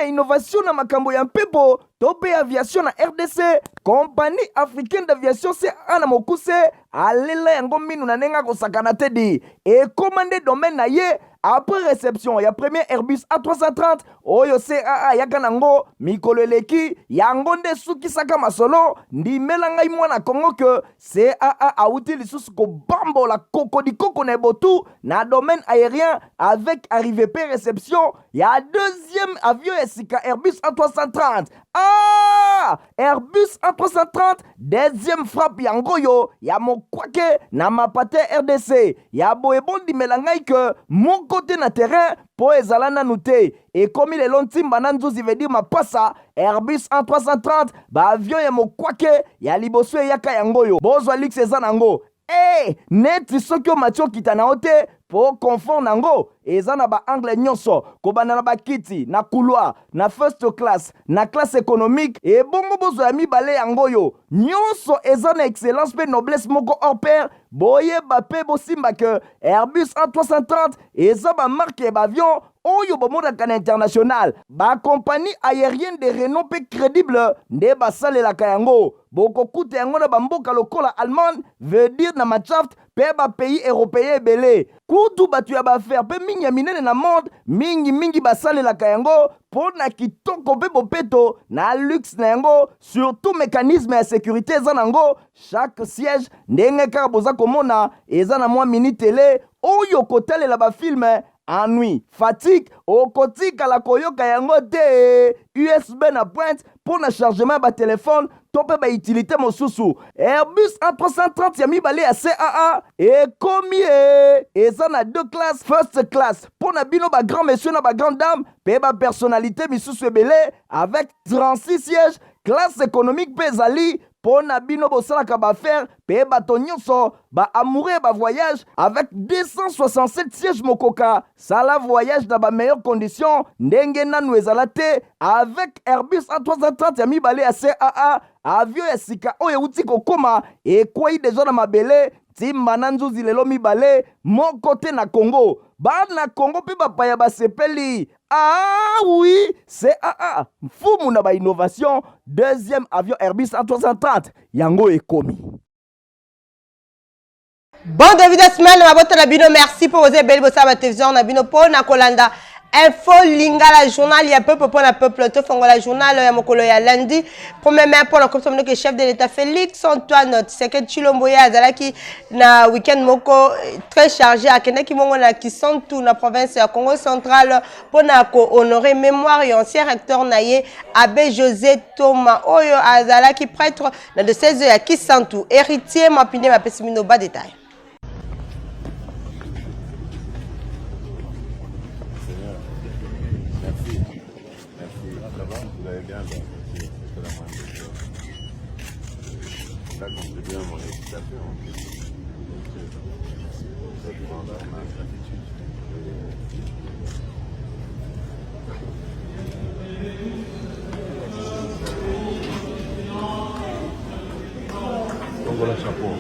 innovation na makambo ya mpepo to pe aviation na RDC. Compagnie africaine d'aviation CAA na mokuse alela yango minu na nenga kosakana te di et commandé domaine na ye. Après réception, ya premier Airbus A330, oyo CAA yaka nango, mikolo eleki, yango nde sukisaka masolo, ndi melangai mwana Kongo ke CAA auti lisusu ko bambola koko di koko na botu na domaine aérien avec arrivée pe réception, ya deuxième avion esika Airbus A330. Ah! Airbus A330, deuxième frappe yango yo, ya mokwake na mapate RDC, ya boebondi melangai ke mon côté na terrain po ezala nanu te ekomi lelo ntimba na nzuzi veut dire mapasa Airbus A330 ba avion ya mokwake ya liboso eyaka yango yo bozwa lix eza nango neti soki omati okita na yo te po confort nango eza na baangle nyonso kobanda na bakiti na couloir na first class na classe économique ebongo bozwa ya mibale yango yo nyonso eza na excellence pe noblesse moko hors pair boyeba pe bosimba ke Airbus A330 eza bamarke ya baavion oyo bomonaka na international bakompagnie aérienne de renom pe crédible nde basalelaka yango bokokuta yango na bamboka lokola Allemagne veut dire na Machaft pe bapays européen ebele kutu bato ya baaffaire pe mingi ya minene na monde mingi basalelaka yango mpo na kitoko pe bopeto na luxe na yango surtout mécanisme ya sécurité eza nango chaque siège ndenge kaka boza komona eza na mwa mini télé oyo kotalela bafilme ennui, fatigue, okotikala koyoka yango te USB na pointe pour na chargement ba téléphone tope ba utilité mosusu Airbus A330 ya mibale ya CAA ekomi eza na deux classes first class pour na bino ba grand monsieur na ba grande dame pe ba personnalité misusu ebele avec 36 sièges classe économique pe ezali pour na bino bosalaka baaffaire pe bato nyonso ba amoureux ba voyage avec 267 sièges mokoka sala voyage dans ba meilleures conditions ndenge nanu ezala te avec Airbus A330 ya mibale ya CAA avion ya sika oyo euti kokoma ekwei deja na mabele timba na nzuzi lelo mibale moko te na Congo bana Congo pe bapaya basepeli ah oui CAA mfumu na ba innovation deuxième avion Airbus A330 yango ekomi. Bon David Asmal ma botte na bino merci pour oser belle bossa ba télévision na bino po na kolanda info lingala journal ya peuple pour la peuple to fongola journal ya mokolo ya lundi premier mai pour la commission que chef de l'état Félix Antoine Tshisekedi Tshilombo ya azalaki na week-end moko très chargé akendaki mongo na Kisantu na province ya Congo central pour na ko honorer mémoire et ancien recteur naye Abbé José Thomas oyo azalaki prêtre na de 16 ya Kisantu héritier mapine ma pesimino ba détail. Ça contribue à mon éducation. Ça demande à ma gratitude. Donc voilà, chapeau.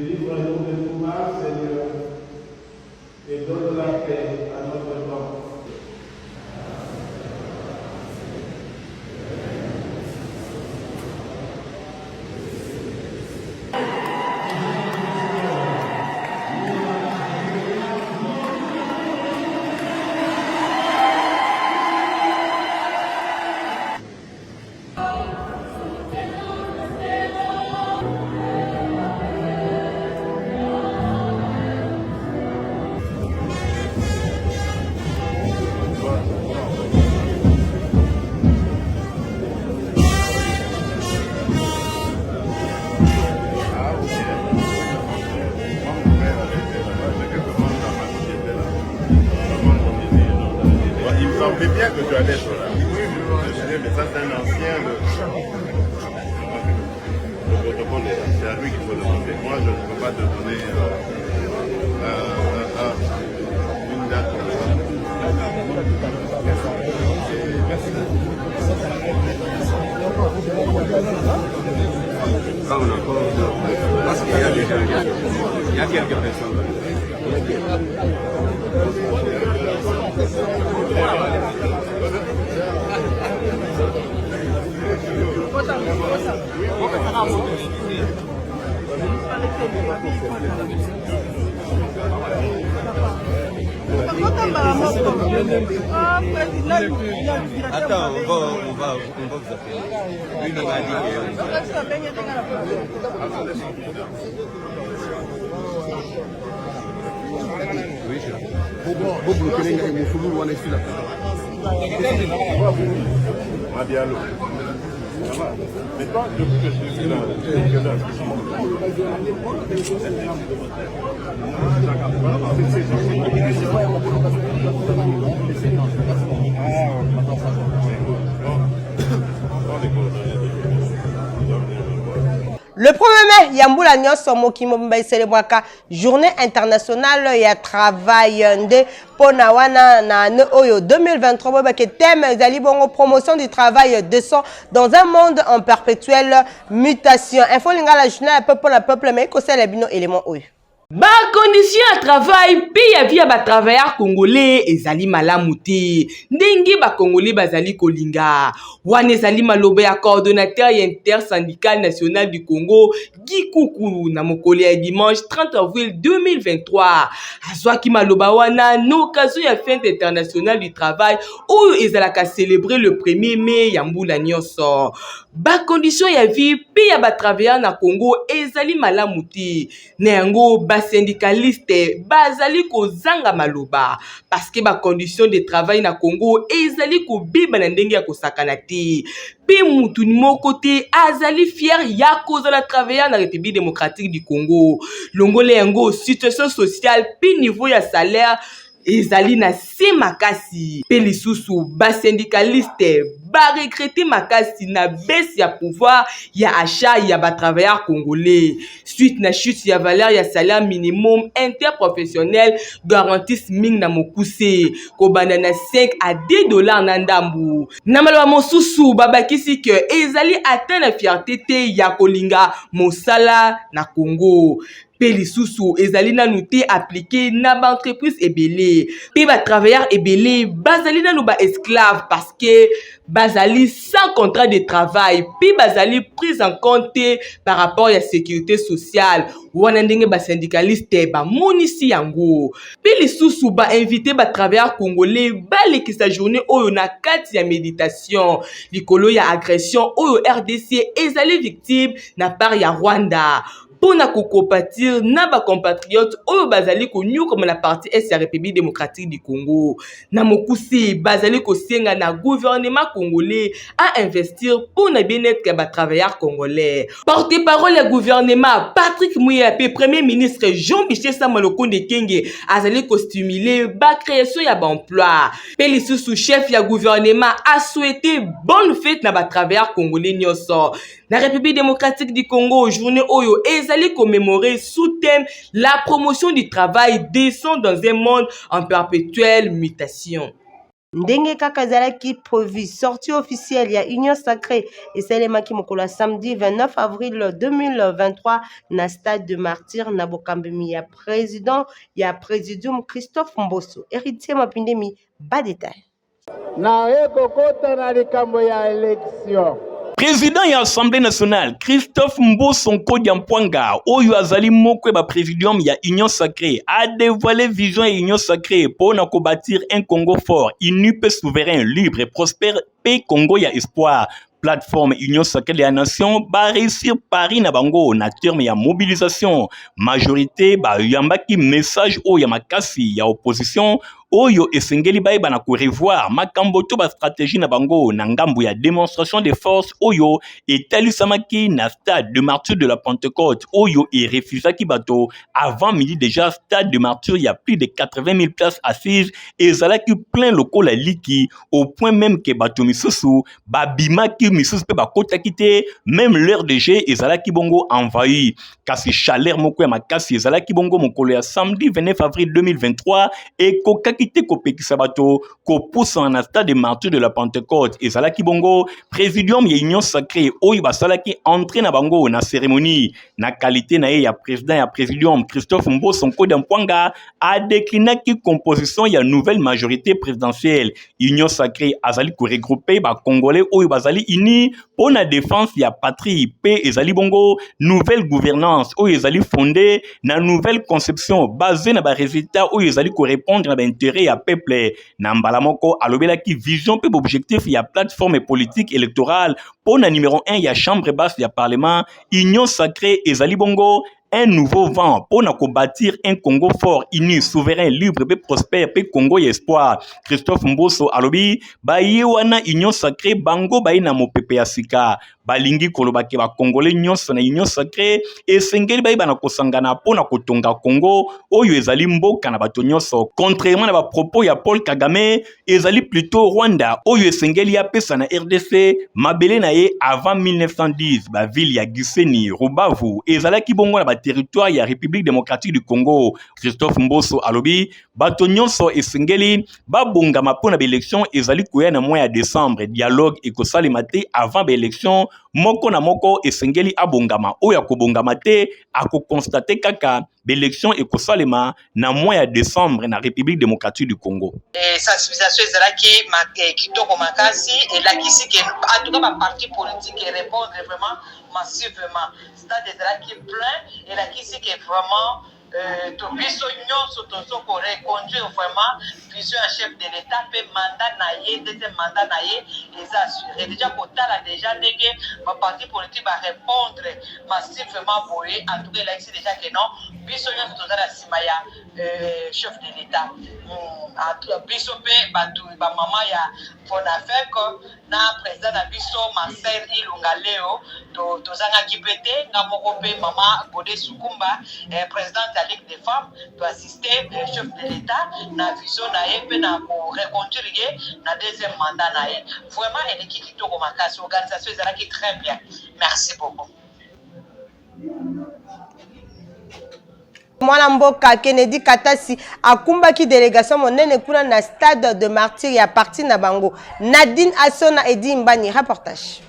Délivre-nous de tout mal, Seigneur, et donne la paix à notre temps. Il me semblait bien que tu allais être là. Je me suis dit, mais ça c'est un ancien. Le protocole, c'est à lui qu'il faut demander. Moi, je ne peux pas te donner une date comme ça. Parce qu'il y a quelques personnes. Attends, on va vous appeler. Lui, il m'a dit oui, je vous bloquez les gars, vous allez sur la On va bien l'eau. Ça va. Mais toi, depuis que je suis là, Le 1er mai, Yamboula Nyonso Mokimo Mbaye célébraka journée internationale ya travail nde Ponawana na Oyo 2023 bake thème ezali bongo promotion du travail décent dans un monde en perpétuelle mutation. Info lingala journal peuple mais ko sala bino élément Oyo. Ba condition à travail pe ya via ba travailleurs congolais ezali malamu te ndenge ba congolais bazali kolinga wana ezali maloba ya coordonnateur intersyndical national du Congo Guy Koukou na mokolo ya dimanche 30 avril 2023 azwaki maloba wana na occasion ya fête internationale du travail oyo ezalaka célébrer le 1er mai ya mbula nyonso. Ba condition ya vie pe ya ba travailleurs na Congo ezali malamu te na yango ba syndicaliste bazali kozanga maloba parce que ba condition de travail na Congo ezali ko biba na ndenge ya kosakana te pe mutu moko te azali fier ya kozala travailleur na République démocratique du Congo longole yango situation sociale pe niveau ya salaire ezali na se makasi pe lisusu ba syndicaliste ba regretter makasi na baisse ya pouvoir ya achat ya ba travailleurs congolais suite na chute ya valeur ya salaire minimum interprofessionnel garantisse ming na mokuse kobanda na 5 à 10 dollars na ndambu na maloba mosusu babakisi que ezali atteindre la fierté te ya kolinga mosala na Congo pe lisusu ezali nanu te appliqué na ba entreprise ebele pe ba travailleurs ebele bazali nanu ba esclave parce que bazali sans contrat de travail pe bazali prise en compte par rapport à la sécurité sociale wana ndenge ba syndicaliste ba monisi yango pe lisusu ba invité ba travailleurs congolais ba lekisa journée oyo na kati ya méditation likolo ya agression oyo RDC ezali victime na part ya Rwanda pona kokopatir na ba compatriotes oyo bazali konyu comme la partie est la République démocratique du Congo na mokusi bazali kosenga na gouvernement congolais à investir pour na bien-être ba travailleurs congolais. Porte-parole du gouvernement Patrick Muyaya premier ministre Jean-Michel Sama-Lukonde Kenge azali ko stimuler ba création ya ba emploi. Pe lisusu chef ya gouvernement a souhaité bonne fête na ba travailleurs congolais nyonso. La République démocratique du Congo journée oyo ezali commémorer sous thème la promotion du travail décent dans un monde en perpétuelle mutation. ndenge kaka ezalaki prévu. Sortie officielle ya Union Sacrée esalemaki mokolo samedi 29 avril 2023 na stade de Martyr na bokambemi ya président ya Présidium Christophe Mbosso. Héritier Mapindemi, bas détail. Na ekokota na likambo ya élection. Président ya Assemblée nationale Christophe Mbosso Nkodiampwanga oyo azali moko ba présidium ya Union Sacrée a dévoilé vision ya Union Sacrée pour na bâtir un Congo fort, uni pe souverain, libre et prospère pe Congo ya espoir. Plateforme Union Sacrée de la Nation ba réussir Paris na bango na terme ya mobilisation majorité ba yambaki message o ya makasi ya opposition oyo esengeli baeba na ko revoir makambo to ba stratégie na bango na ngambu ya démonstration de force oyo etalisamaki na stade de Martyr de la Pentecôte oyo et refusaki bato avant midi déjà. Stade de Martyr il y a plus de 80 000 places assises et zalaki plein local la liki au point même que bato misusu babimaki misusu pe bakota kite même l'heure de jeu ezalaki bongo envahi kasi chaleur moko ya makasi ezalaki bongo mokolo ya samedi 29 avril 2023 et kokaki te kopekisa bato kopusa na stade de Martyr de la Pentecôte ezalaki bongo présidium ya Union Sacrée oyo basalaki entrée na bango na cérémonie na qualité na ye ya président ya présidium Christophe Mbosso Nkodiampwanga a déclinaki composition ya nouvelle majorité présidentielle. Union Sacrée azali ko regrouper ba congolais oyo bazali ini pour la défense ya patrie pe ezali bongo nouvelle gouvernance oyo ezali fondée na nouvelle conception basée na ba résultats oyo ezali ko répondre na ba intérêt ya peuple na mbala moko alobelaki vision pe objectif ya plateforme politique électorale pour na numéro 1 ya chambre basse ya parlement. Union Sacrée ezali bongo un nouveau vent pour nous bâtir un Congo fort, uni, souverain, libre, et prospère, et Congo espoir. Christophe Mbosso alobi, baye wana Union Sacrée, bango baye na mopepe ya sika. Balingi kolobaki ba Congolais nyonso na Union Sacrée et sengeli baye bana kosangana pona kotonga Congo oyo ezali mboka na bato nyonso. Contrairement na ba propos ya Paul Kagame, ezali plutôt Rwanda oyo esengeli ya pesa na RDC mabele na ye avant 1910 ba ville ya Gisenyi, Rubavu ezalaki bongo na ba territoire ya République démocratique du Congo. Christophe Mbosso alobi bato nyonso esengeli babongama pona ba élection ezali koya na mois ya décembre. Dialogue ekosalema te avant ba élection moko na moko esengeli abongama oya kobongama te ako constater kaka l'élection ekosalema na mois ya décembre na République démocratique du Congo. Sensibilisation ezalaki kitoko makasi et la kisi que en tout cas ma parti politique répondre vraiment massivement. C'est-à-dire ezalaki plein et la kisi que vraiment to biso nyonso tozo ko reconduire vraiment vision un chef de l'État pe mandat na ye deuxième mandat na ye les assuré déjà kotala déjà ndenge ma parti politique va répondre massivement boye en tout cas là ici déjà que non biso nyonso toza na sima ya chef de l'État biso pe batu ba mama ya Fonafec na président na biso Marcel Ilunga Leo tozanga kipete na moko pe mama Godé Sukumba président Ligue des femmes pour assister le chef de l'État na vision na ye pe na ko reconduire na deuxième mandat na ye vraiment elle qui kitoko makasi organisation ezalaki très bien. Merci beaucoup. Mwana mboka Kennedy Katasi akumbaki délégation monene kuna na stade de Martyr ya parti na bango. Nadine Asona Edi Mbani reportage.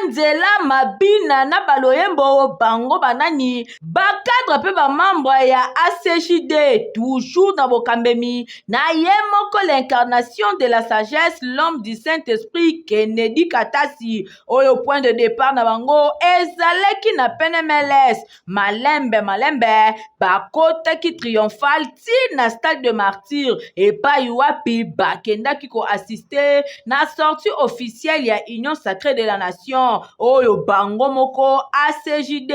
Nzela mabina na baloyembo bango banani bakadre pe ba membre ya ACJD toujours dans bokambemi na ye moko l'incarnation de la sagesse l'homme du Saint-Esprit Kennedy Katasi oyo point de départ na bango ezalaki na PNMLS malembe bakotaki triomphal ti na stade de Martyr et pa wapi bakendaki ko assister na sortie officielle ya Union Sacrée de la Nation oyo bango moko ACJD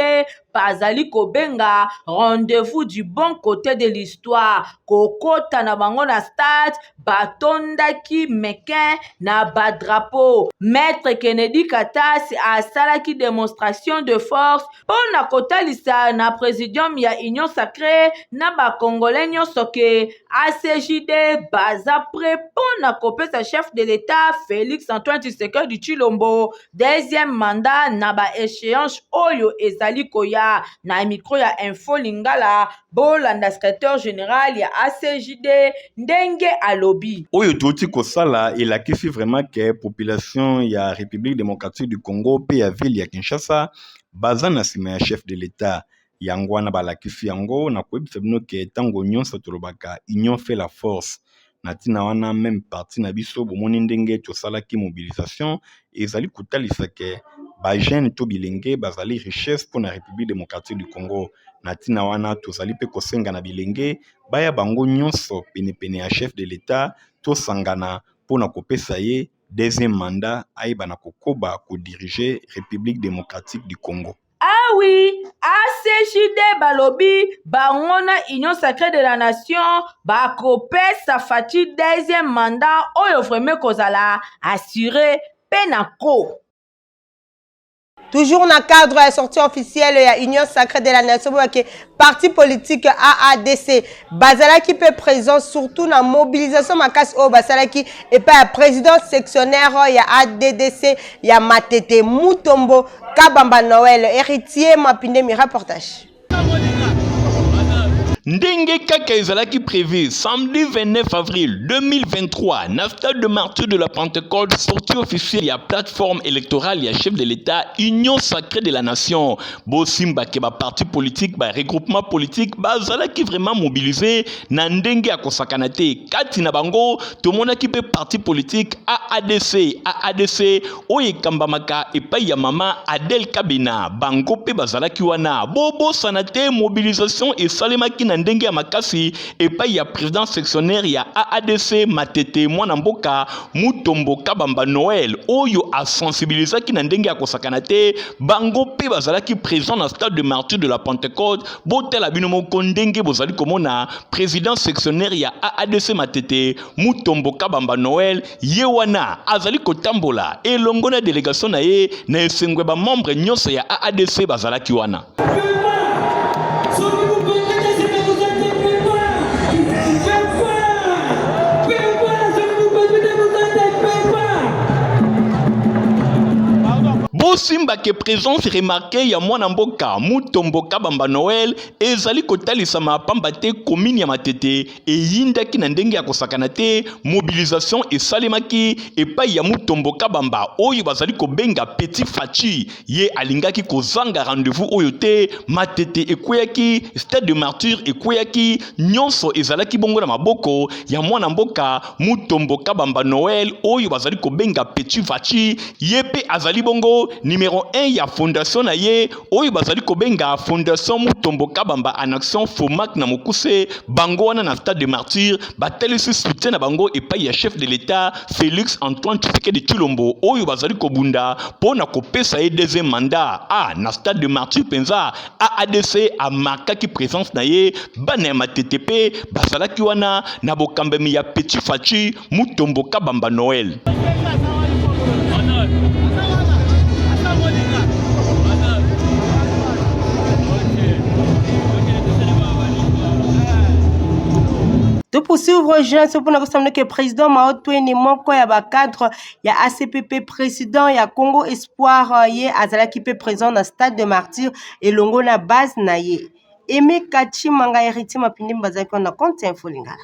bazali kobenga rendez-vous du bon côté de l'histoire kokota na bango na stade batondaki mekin na badrapeau. Maître Kennedy Katasi asalaki démonstration de force pona kotalisa na présidium ya Union Sacrée na bakongolais nyonso ke ACJD baza prêt pona kopesa chef de l'État Félix Antoine Tshisekedi Tshilombo deuxième mandat na ba échéance oyo ezali koya na micro ya Info Lingala bolanda secrétaire général ya ACJD ndenge alobi oyo toti kosala elakisi vraiment que population ya République démocratique du Congo pe ya ville ya Kinshasa baza na nsima ya chef de l'État yango wana balakisi yango na koyebisa bino ke ntango nyonso tolobaka union fait la force na ntina wana même parti na biso bomoni ndenge tosalaki mobilisation ezali kotalisa ke bajeune to bilenge bazali richesse mpo na République démocratique du Congo na ntina wana tozali mpe kosenga na bilenge baya bango nyonso penepene ya chef de l'État tosangana mpo na kopesa ye deuxième mandat ayeba na kokoba kodirige République démocratique du Congo. Ah oui, ACJD balobi bangona Union Sacrée de la Nation bakopesa fati deuxième mandat oyo vraiment kozala assuré penako. Toujours dans le cadre de la sortie officielle de l'Union Sacrée de la Nation, parti politique AADC, Bazala qui peut présent surtout dans la mobilisation Makas au Bazala qui est pas président sectionnaire, il y a ADDC, il y a Matete, Mutombo, Kabamba Noël, héritier, Mapinde, mi reportage. Ndenge kaka ezalaki prévu samedi 29 avril 2023 na stade de martyr de la Pentecôte sortie officielle ya plateforme électorale ya chef de l'État Union Sacrée de la Nation bosimba ke ba parti politique ba regroupement politique bazalaki vraiment mobilisé na ndenge ya kosakana te kati na bango tomonaki pe parti politique AADC oyo ekambamaka epai ya mama Adel Kabina bango pe bazalaki wana bobo sanate mobilisation esalemaki na ndenge ya makasi epai ya président sectionnaire ya AADC Matete mwana mboka Mutombo Kabamba Noël oyo a sensibilisaki na ndenge ya kosakana te bango pe bazalaki présent na stade de martyr de la Pentecôte botela bino moko ndenge bozali komona président sectionnaire ya AADC Matete Mutombo Kabamba Noël ye wana azali kotambola elongo na délégation na ye na esengwe ba membre nyonso ya AADC bazalaki wana. Bosimba ke présence remarquée ya mwana mboka Mutombo Kabamba Noël ezali kotalisa mapamba te commune ya Matete eyindaki na ndenge ya kosakana te mobilisation esalemaki epai ya Mutombo Kabamba oyo bazali kobenga Petit Fachi ye alingaki kozanga rendez-vous oyo te Matete ekweyaki stade de martyr ekweyaki nyonso ezalaki bongo na maboko ya mwana mboka Mutombo Kabamba Noël oyo bazali kobenga Petit Fachi ye pe azali bongo numéro 1 ya fondation na ye oyo bazali kobenga fondation Mutombo Kabamba en action FOMAC na mokuse bango wana na stade de martyr batelisi soutien na bango epai ya chef de l'État Félix Antoine Tshisekedi Tshilombo oyo bazali kobunda pona kopesa ye deuxième mandat na stade de martyr penza AADC amarkaki présence na ye bana ya Matete pe bazalaki wana na bokambemi ya Petit Fachi Mutombo Kabamba Noël. De poursuivre, jeune, c'est pour nous que le président Mao Tweni Moko ya ba cadre ya ACPP président ya Congo Espoir ye azalaki pe présent dans stade de martyr et longo na base na ye. Aimé Kachi manga héritier mapindi mbazaki na compte Info Lingala.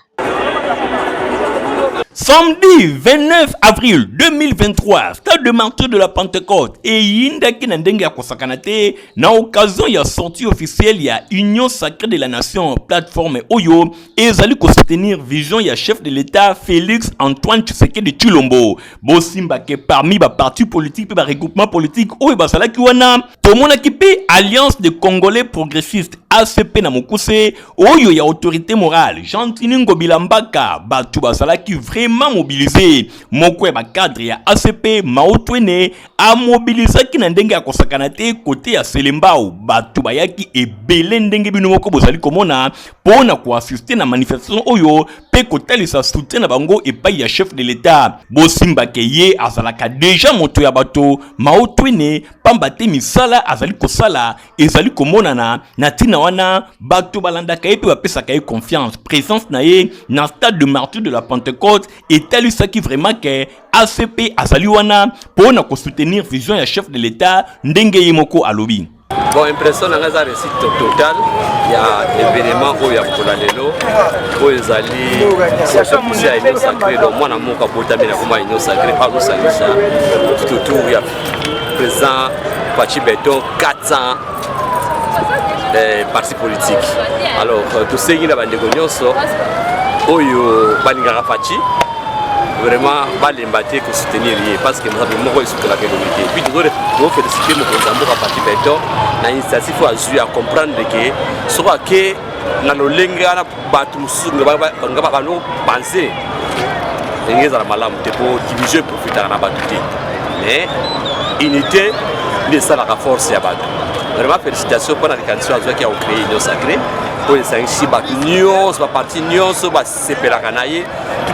Samedi 29 avril 2023, stade de martyr de la Pentecôte et yindaki na ndenge ya kosakana te na occasion ya sortie officielle ya Union Sacrée de la Nation plateforme oyo ezali ko soutenir vision ya chef de l'État Félix Antoine Tshisekedi Tshilombo bosimba ke parmi ba parti politique pe ba regroupement politique oyo basalaki wana tomonaki pe Alliance des Congolais progressistes ACP na mokuse oyo ya autorité morale Jean-Tini Ngobilambaka batu basalaki vraiment mobilisé moko ya cadre ya ACP Mao Tweni a mobilisé ki na ndenge ya kosakana te côté ya Selembao batu bayaki ebele ndenge bino moko bozali komona pona ko assister na manifestation oyo pe kotalisa soutien na bango epai ya chef de l'état bosimba ke ye azalaka déjà moto ya bato maotwene pamba te misala azali kosala ezali komonana na tina wana bato balandaka ye pe bapesaka ye confiance présence na ye na stade de martyr de la Pentecôte etalisaki vraiment ke ACP azali wana pona ko soutenir vision ya chef de l'état ndenge ye moko alobi. Bon, impression na ngaza réussite totale ya événement oyo ya kola lelo oyo ezali c'est ya union sacrée donc mwana moka botami na koma union sacrée pas kosalisa tout autour ya président Fachi Beton 400 partis politiques. Alors tosengi na bandeko nyonso oyo balingaka Fachi vraiment balembaté que soutenir lié parce que nous avons beaucoup soutenir la communauté puis nous féliciter mon Nzambo ka Fachi Beton na initiative à comprendre que soit que na lolenga na batu musunga ba no penser ngeza la malamu te pour division profiter na batu te mais unité de ça la force ya batu. Vraiment félicitations pour la candidature qui a créé union sacrée pour les 5 batu nyos ba parti nyos ba sepelaka na ye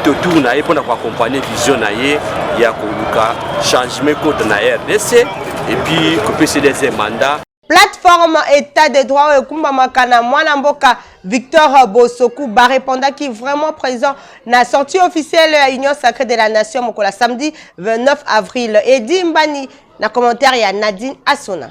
tout autour na ye pour accompagner vision na ye ya koluka changement côté na RDC et puis couper ce deuxième mandat. Plateforme État de droit et Kumba Makana Mwana Mboka Victor Bosoku ba répondant qui vraiment présent na sortie officielle à Union Sacrée de la Nation mokola samedi 29 avril. Edi Mbani na commentaire ya Nadine Asona.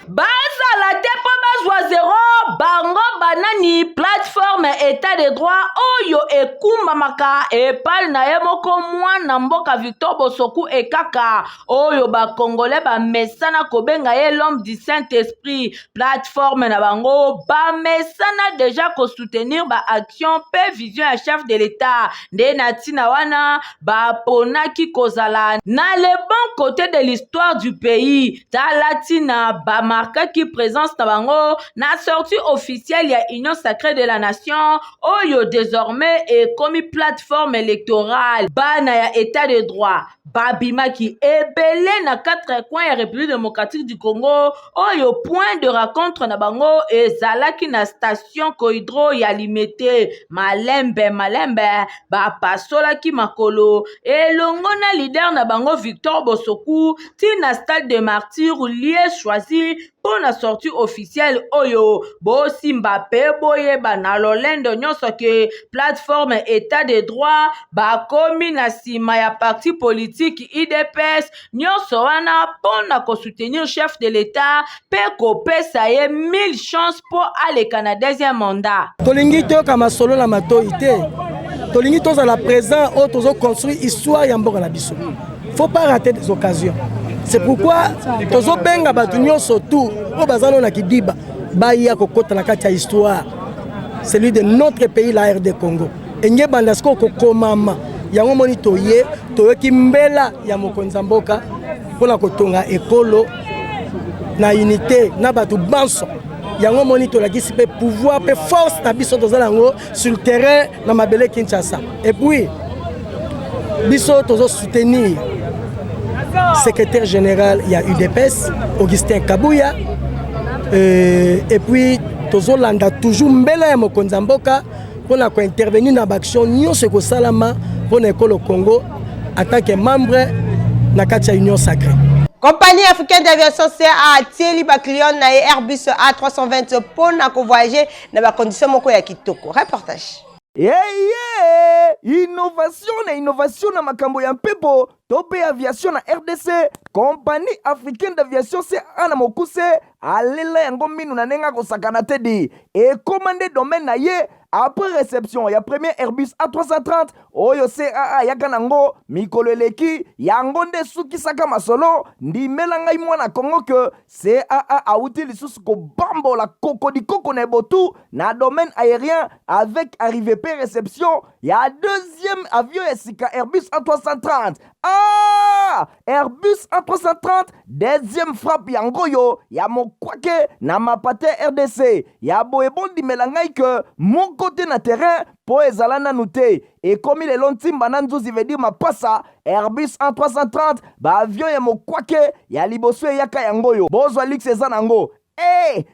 Bazala te po bazwa zero bango banani plateforme état de droit oyo ekumbamaka epal na ye moko mwana mboka Victor Bosoku ekaka oyo bakongole bamesana kobenga ye l'homme du Saint-Esprit. Plateforme na bango bamesana déjà kosoutenir ba action pe vision ya chef de l'état nde na tina wana baponaki kozala na le bon côté de l'histoire du pays talatina bama qui présence na bango na sortie officielle ya Union Sacrée de la Nation oyo désormais est comme plateforme électorale bana ya état de droit babima qui ebele na 4 coins ya République démocratique du Congo oyo point de rencontre na bango ezalaki na station Koidro ya Limete malembe ba pasolaki makolo elongo na leader na bango Victor Bosoku tina stade de martyr lié choisi pour la sortie officielle oyo bosimba pe boyeba na lolendo nyonso ke plateforme état de droit bakomi na sima ya parti politique IDPS nyonso wana pona ko soutenir chef de l'état pe kopesa ye 1000 chances pour aleka na deuxième mandat. Tolingi toyoka masolo na matoi te tolingi tozala présent oyo tozoconstruire histoire ya mboka na biso. Faut pas rater des occasions. C'est pourquoi tozo benga batu nyonso tout o bazalo na kidiba baya kokota na kati ya histoire celui de notre pays la RD Congo enge bandasko kokomama yango moni toye toyoki mbela ya mokonza mboka pona kotonga ekolo na unité na batu banso yango moni tolakisi pe pouvoir pe force na biso tozala ngo sur le terrain na mabele Kinshasa et puis biso tozo soutenir secrétaire général, il y a UDPS, Augustin Kabouya, et puis Tozolanda toujours mbele mokonza mboka pour intervenir dans l'action Nyon Seko Salama pour l'école au Congo en tant que membre de la Union Sacrée. Compagnie africaine d'aviation CA Tieli Baklion na Airbus A320 pour voyager dans les conditions moko ya kitoko. Reportage. Innovation na makambo ya mpepo tope aviation na RDC compagnie africaine d'aviation CA na mokuse alela yango minu na nenga kosakana tedi et commandé domaine na ye après réception ya premier Airbus A330 oyo CAA yaka nango mikolo eleki yango nde sukisaka masolo ndimela ngai mwana Kongo ke CAA auti lisusu ko bambola koko na botu na domaine aérien avec arrivée pe réception ya deuxième avion esika Airbus A330. Airbus A330 deuxième frappe yango yo ya mokwake na mapate RDC ya boebondi melangai ke mon côté na terrain po ezala nanu te et comme il est lontimba na nzuzi veut dire mapasa Airbus A330 ba avion ya mokwake ya liboso yaka yango yo bozwa lix eza nango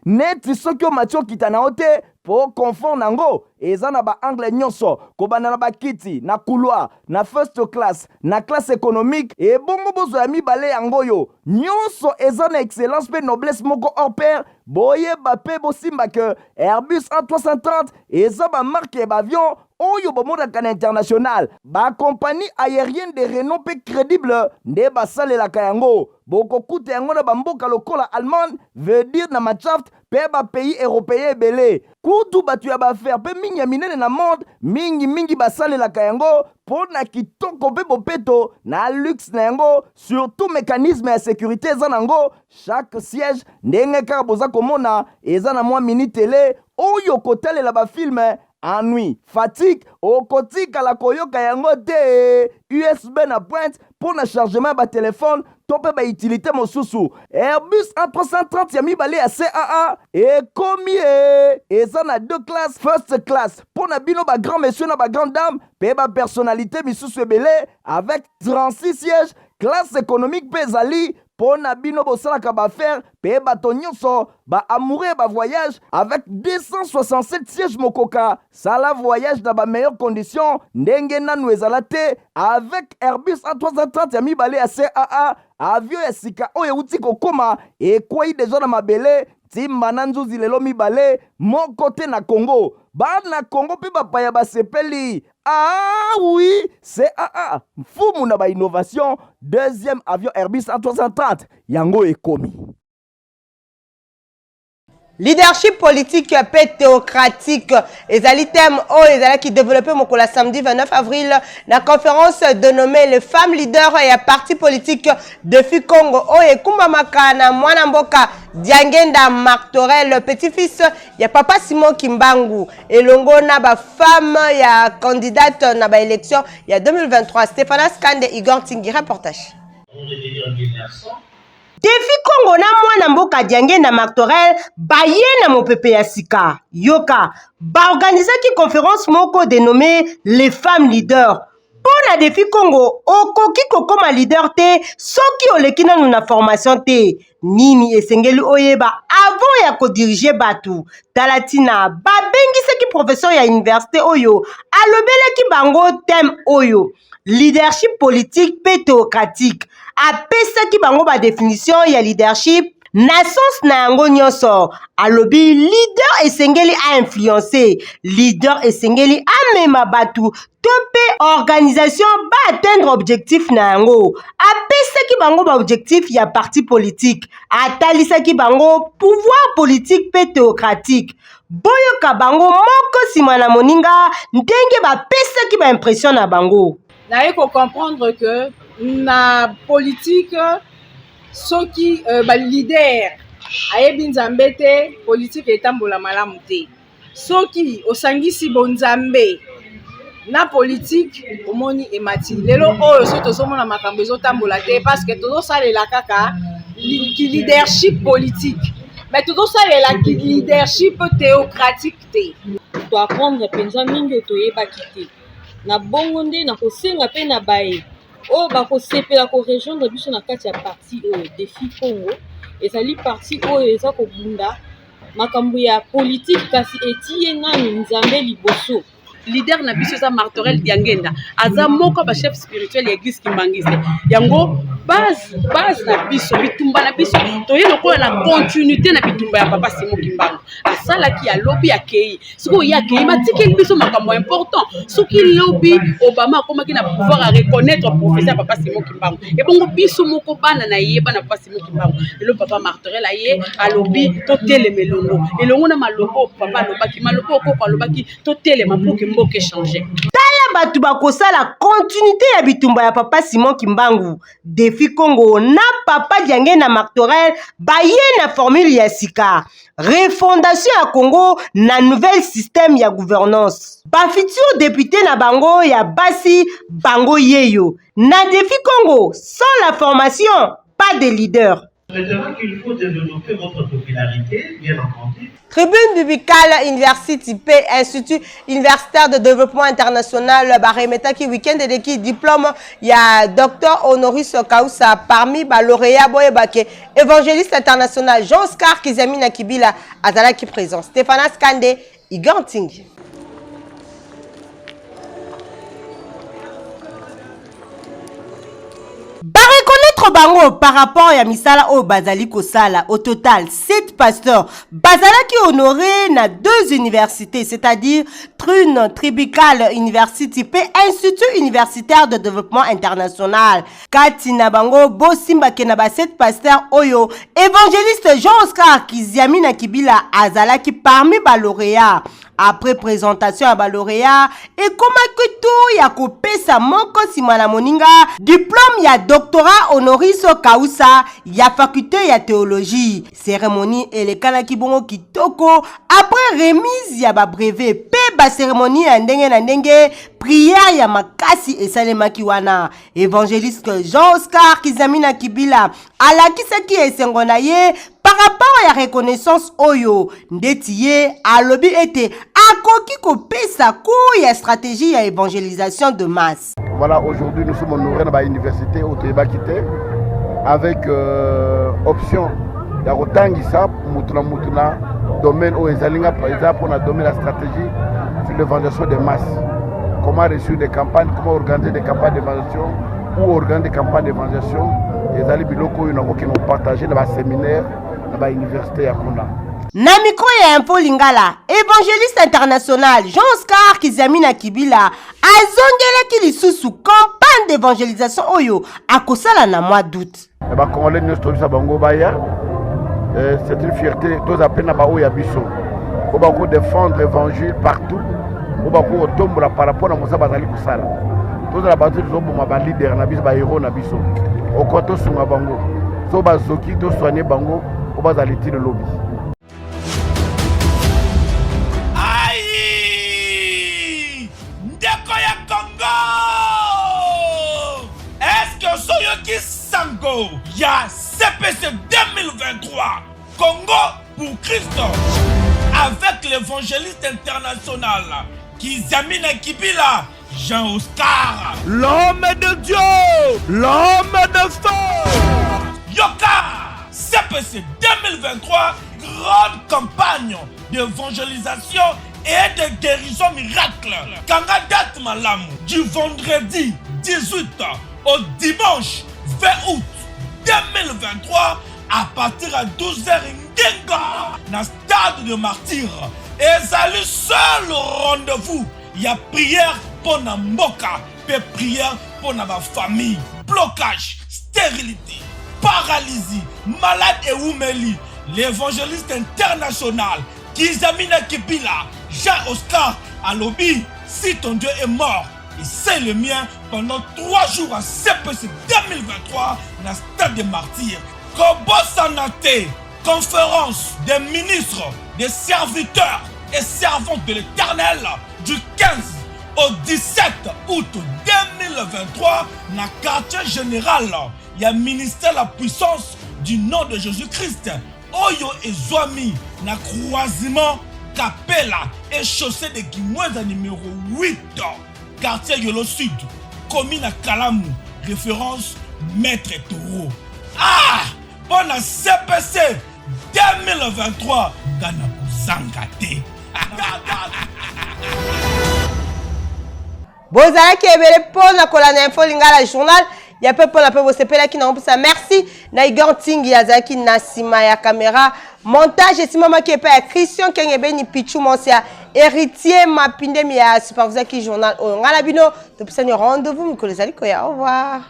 neti soki o matio kita na ote po confort nango eza na ba angle nyonso kobanda na bakiti na couloir na first class na classe économique et bongo bozo ya mibale yango yo nyonso eza na excellence pe noblesse moko hors pair boyeba pe bosimba que Airbus A330 eza ba marque ya avion oyo bomodaka na international ba compagnie aérienne de renom pe crédible nde basalelaka yango bokokuta yango na bamboka lokola Allemagne veut dire na Machaft pe ba pays européen ebele kutu batu ya baaffaire pe mingi ya minene na monde mingi basalelaka yango mpo na kitoko pe bopeto na luxe na yango surtout mécanisme ya sécurité eza nango chaque siège ndenge kaka boza komona eza na mwa mini télé oyo kotalela bafilme ennui, fatigue, okotikala koyoka yango te USB na pointe pour na chargement ba téléphone tope ba utilité mosusu Airbus A330 ya mibale ya CAA ekomi eza na deux classes first class pour na bino ba grand monsieur na ba grande dame pe ba personnalité misusu ebele avec 36 sièges classe économique pe ezali pour na bino bosalaka baaffaire pe bato nyonso ba amoureux ba voyage avec 267 sièges mokoka sala voyage na ba meilleures conditions ndenge nanu ezala te avec Airbus A330 ya mibale ya CAA avion ya sika oyo euti kokoma ekwei deja na mabele timba na nzuzi lelo mibale moko te na Congo bana Congo pe bapaya basepeli ah oui CAA mfumu na ba innovation deuxième avion Airbus A330 yango ekomi. Leadership politique pe théocratique ezali thème ezali qui développé mokola samedi 29 avril la conférence dénommée les femmes leaders et parti politique de Congo ekumba makana mwana mboka Diangenda Martorel petit-fils ya papa Simon Kimbangu elongo na ba femme ya candidate na ba élection ya 2023 Stéphane Skande Igor Tingi reportage. Défi Congo na mwana mboka Diangenda Martorel baye na mopepe ya sika yoka ba organisaki conférence moko dénommée les femmes leaders pona Défi Congo okoki kokoma leader te soki oleki nanu na formation te nini esengeli oyeba avant ya ko diriger batu talatina babengisaki professeur ya université oyo alobelaki bango thème oyo leadership politique pe théocratique apesaki bango ba définition ya leadership na sens na yango nyonso alobi leader esengeli a influencer leader esengeli amema batu to pe organisation ba atteindre objectif na yango apesaki bango ba objectif ya parti politique atalisaki bango pouvoir politique pe théocratique boyoka bango moko sima na moninga ndenge bapesaki ba impression na bango. Naye ko comprendre que na politique soki ba leader ayebi nzambe te politique etambola malamu te soki osangisi bonzambe na politique omoni emati lelo oyo so tozomona makambo ezotambola te parce que tozosalela kaka leadership politique mais tozosalela leadership théocratique te to apprendre penza mingi toyebaki te na bongo nde na kosenga pe na baye oyo bakosepela korejoindre biso na kati ya parti oyo Défi Congo ezali parti oyo eza kobunda makambo ya politique kasi etie nani nzambe liboso. Leader na biso eza Martorel Diangenda aza moko ba chef spirituel ya église Kimbangiste yango base na biso bitumba na biso toye lokola na continuité na bitumba ya papa Simon Kimbangu asalaki ya lobby akei siko ya akei matikeli biso makambo important soki lobby Obama akomaki na pouvoir à reconnaître professeur papa Simon Kimbangu et bongo biso moko bana na yeba na papa Simon Kimbangu le papa Martorel aye a lobby to tele melongo elongo na malobo papa lobaki malobo ko lobaki to tele mapoke mboke changer tala batu bakosala continuité ya bitumba ya papa Simon Kimbangu Défi Congo na papa Diangenda Martorel baye na formule ya sika refondation ya Congo na nouvel système ya gouvernance ba futur député na bango ya basi bango yeyo na Défi Congo sans la formation pas de leader. Maintenant qu'il faut développer votre popularité, bien entendu. Tribune Bibicale University P Institut Universitaire de Développement International Baremetaki week-end de qui diplôme il y a Dr Honoris Kausa parmi ba lauréat boyebake évangéliste international Jean-Oscar Kizami Nakibila Azalaki présent Stéphane Skande Igor Ntingi. Reconnaître bango par rapport à misala au bazali kosala au total 7 pasteurs bazala qui honoré na 2 universités, c'est-à-dire Trune Tribical University et Institut universitaire de développement international. Katina bango bosimba kena ba 7 pasteurs oyo évangéliste Jean-Oscar Kiziami na Kibila azala qui parmi ba lauréats. Après présentation à lauréat et comme que tout ya kopesa moko simana moninga diplôme ya doctorat honoris causa ya faculté ya théologie. Cérémonie et le kana kibongo kitoko après remise ya ba brevet pe ba cérémonie ya ndenge na ndenge prière ya makasi esalema kiwana. Évangéliste Jean-Oscar Kizamina Kibila alakisaki esengo na ye par rapport à la reconnaissance oyo ndetiye alobi ete akoki kopesa ko ya stratégie ya évangélisation de masse. Voilà, aujourd'hui nous sommes honorés dans l'université au Tébakité avec option ya kotangisa mutuna domaine au ezalinga par exemple on a donné la stratégie sur l'évangélisation de masse. Comment réussir des campagnes, comment organiser des campagnes d'évangélisation ou organiser des campagnes d'évangélisation. Les ali biloko qui nous partagé dans les séminaires dans l'université ya Kona. Na micro ya Info Lingala, évangéliste international Jean-Oscar Kizamina Kibila azongela ki lisusu campagne d'évangélisation oyo akosala na mois d'août. Ba Congolais nous trouve bango baya. C'est une fierté tous appels na ba oya biso. On va défendre l'évangile partout. On va tomber par rapport à Moussa Bazali Kusala. Tous la base zo boma ba leader na biso ba héros na biso. Au koto sunga bango. So ba zoki to soigner bango, on va zaliti le lobby. Soyoki Sango, ya CPC 2023, Congo pour Christ, avec l'évangéliste international Kizamina Kibila, Jean-Oscar, l'homme de Dieu, l'homme de feu. Yoka, CPC 2023, grande campagne d'évangélisation et de guérison miracle. Kangadat Malam, du vendredi 18 au dimanche 20 août 2023 à partir à 12h Ngenga dans le stade de martyr. Et c'est le seul rendez-vous. Il y a prière pour la mboka, et prière pour la famille. Blocage, stérilité, paralysie, malade et oumeli. L'évangéliste international Kizamina Kibila, Jean-Oscar Alobi, si ton Dieu est mort, et c'est le mien pendant 3 jours à CPC 2023 dans le stade des martyrs. Kobo Sanate, conférence des ministres, des serviteurs et servantes de l'Éternel du 15 au 17 août 2023 dans le quartier général. Il y a ministère la puissance du nom de Jésus-Christ. Oyo et Zoami, na croisement Capella et chaussée de Guimoueza numéro 8. Quartier Yolo Sud, commune à Kalamou, référence Maître Taureau. Ah! Bon à CPC 2023, Ghana Zangate. Bozala qui est pour la colonne Info Lingala journal. Il y a peu pour la peu là qui n'ont pas merci. Na Igor Ntingi Yazaki Nasima ya caméra. Montage et Simama qui est pas Christian Kengebeni Pichou Monsia. Héritier Mapinde Mia superviseur qui journal. On a la bino. Depuis ça, nous rendez-vous. Au revoir.